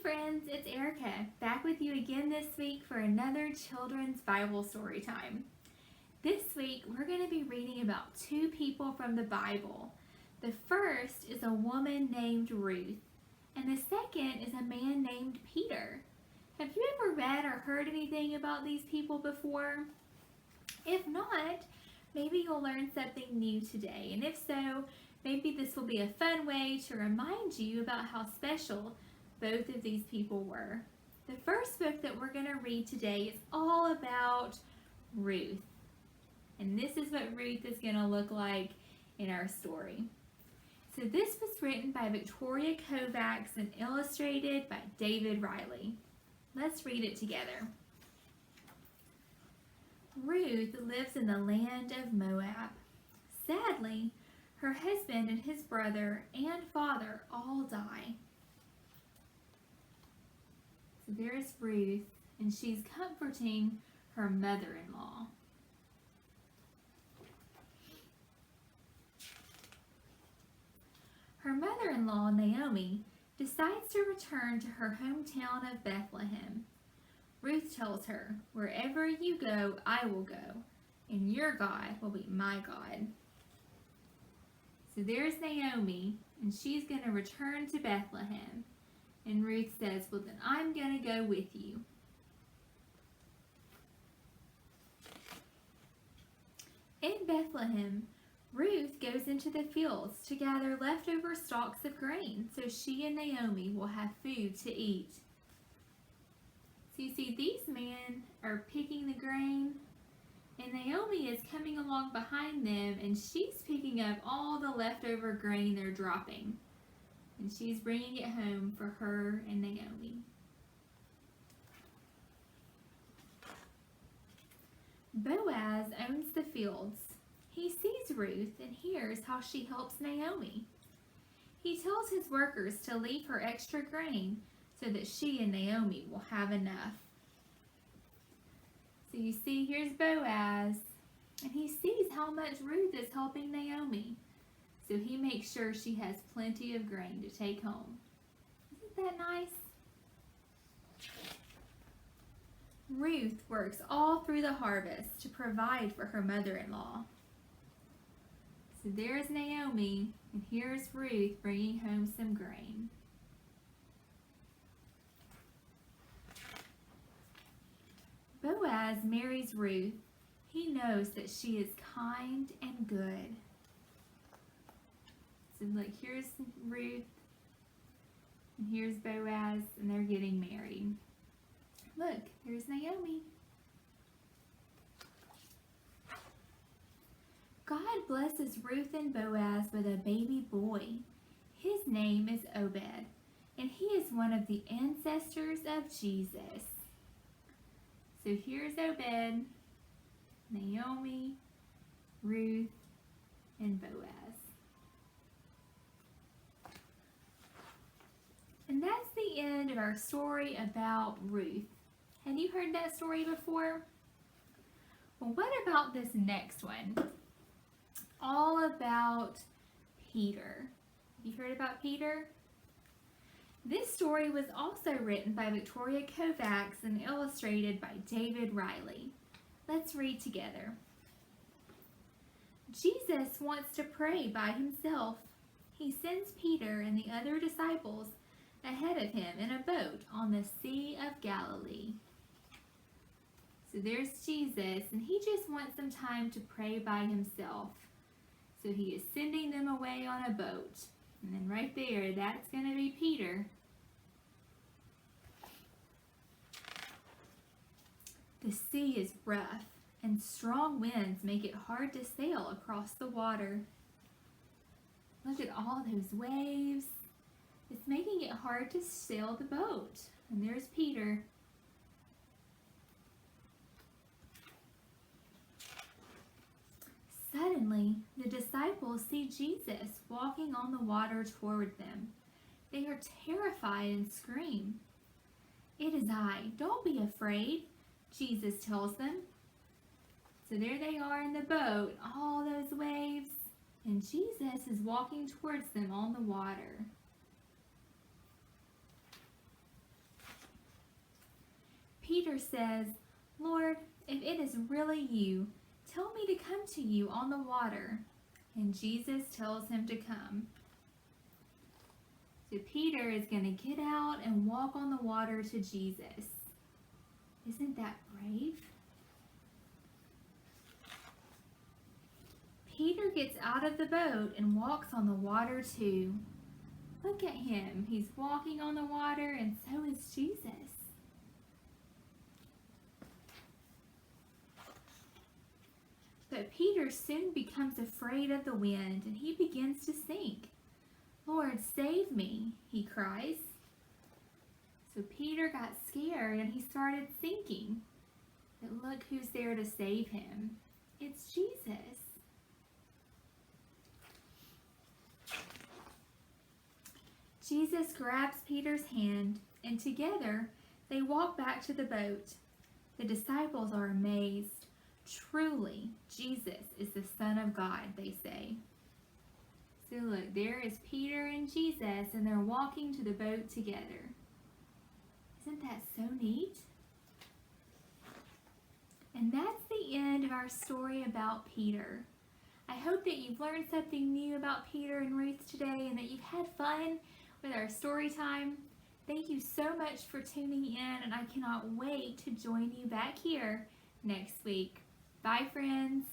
friends, it's Erica, back with you again this week for another children's Bible story time. This week we're going to be reading about two people from the Bible. The first is a woman named Ruth, and the second is a man named Peter. Have you ever read or heard anything about these people before? If not, maybe you'll learn something new today, and if so, maybe this will be a fun way to remind you about how special both of these people were. The first book that we're going to read today is all about Ruth. And this is what Ruth is going to look like in our story. So this was written by Victoria Kovacs and illustrated by David Riley. Let's read it together. Ruth lives in the land of Moab. Sadly, her husband and his brother and father all die. So there's Ruth, and she's comforting her mother-in-law. Her mother-in-law, Naomi, decides to return to her hometown of Bethlehem. Ruth tells her, "Wherever you go, I will go, and your God will be my God." So there's Naomi, and she's going to return to Bethlehem. And Ruth says, "Well, then I'm going to go with you." In Bethlehem, Ruth goes into the fields to gather leftover stalks of grain so she and Naomi will have food to eat. So you see, these men are picking the grain, and Naomi is coming along behind them, and she's picking up all the leftover grain they're dropping. And she's bringing it home for her and Naomi. Boaz owns the fields. He sees Ruth and hears how she helps Naomi. He tells his workers to leave her extra grain so that she and Naomi will have enough. So you see, here's Boaz, and he sees how much Ruth is helping Naomi. So he makes sure she has plenty of grain to take home. Isn't that nice? Ruth works all through the harvest to provide for her mother-in-law. So there's Naomi, and here's Ruth bringing home some grain. Boaz marries Ruth. He knows that she is kind and good. So look, here's Ruth, and here's Boaz, and they're getting married. Look, here's Naomi. God blesses Ruth and Boaz with a baby boy. His name is Obed, and he is one of the ancestors of Jesus. So here's Obed, Naomi, Ruth, and Boaz. And that's the end of our story about Ruth. Have you heard that story before? Well, what about this next one? All about Peter. Have you heard about Peter? This story was also written by Victoria Kovacs and illustrated by David Riley. Let's read together. Jesus wants to pray by himself. He sends Peter and the other disciples ahead of him in a boat on the Sea of Galilee. So there's Jesus, and he just wants some time to pray by himself. So he is sending them away on a boat. And then right there, that's going to be Peter. The sea is rough, and strong winds make it hard to sail across the water. Look at all those waves. It's making it hard to sail the boat. And there's Peter. Suddenly, the disciples see Jesus walking on the water toward them. They are terrified and scream. "It is I, don't be afraid," Jesus tells them. So there they are in the boat, all those waves, and Jesus is walking towards them on the water. Peter says, "Lord, if it is really you, tell me to come to you on the water." And Jesus tells him to come. So Peter is going to get out and walk on the water to Jesus. Isn't that brave? Peter gets out of the boat and walks on the water too. Look at him. He's walking on the water, and so is Jesus. But Peter soon becomes afraid of the wind, and he begins to sink. "Lord, save me," he cries. So Peter got scared and he started sinking. But look who's there to save him. It's Jesus. Jesus grabs Peter's hand, and together they walk back to the boat. The disciples are amazed. "Truly, Jesus is the Son of God," they say. So look, there is Peter and Jesus, and they're walking to the boat together. Isn't that so neat? And that's the end of our story about Peter. I hope that you've learned something new about Peter and Ruth today, and that you've had fun with our story time. Thank you so much for tuning in, and I cannot wait to join you back here next week. Bye, friends.